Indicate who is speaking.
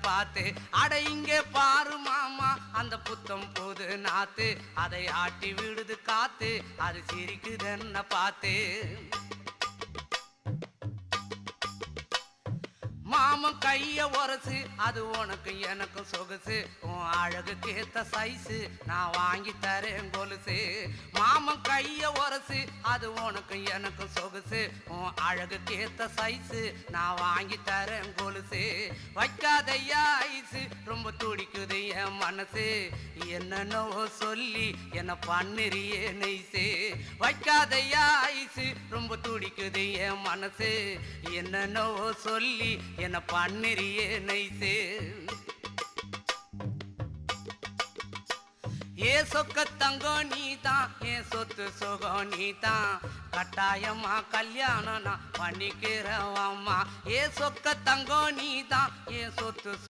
Speaker 1: பார்த்து அட இங்கே பாரு மாமா அந்த புத்தம் புது நாத்து அதை ஆட்டி விடுது காத்து அது சிரிக்குதுன்னு பார்த்து மாமன் கைய உரசு அது உனக்கு எனக்கும் சொகுசு உன் அழகுக்கு ஏத்த சைஸு நான் வாங்கி தரேன் கொலுசு மாமன் கைய உரசு அது உனக்கு எனக்கும் சொகுசு உன் அழகுக்கு ஏத்த சைஸு நான் வாங்கி தரேன் கொலுசு வைக்காதையா ஐசு ரொம்ப துடிக்குது என் மனசு என்னன்னோ சொல்லி என்ன பண்ணுறியே நெய்சு வைக்காதையா ஐசு ரொம்ப துடிக்குது என் மனசு என்னன்னோ சொல்லி என்ன பண்ணுறியே நைசே ஏ சொக்க தங்கம் நீதான் என் சொத்து சுகம் நீதான் கட்டாயமா கல்யாணம் நான் பண்ணிக்கிறவம்மா ஏ சொக்க தங்கம் நீதான் என் சொத்து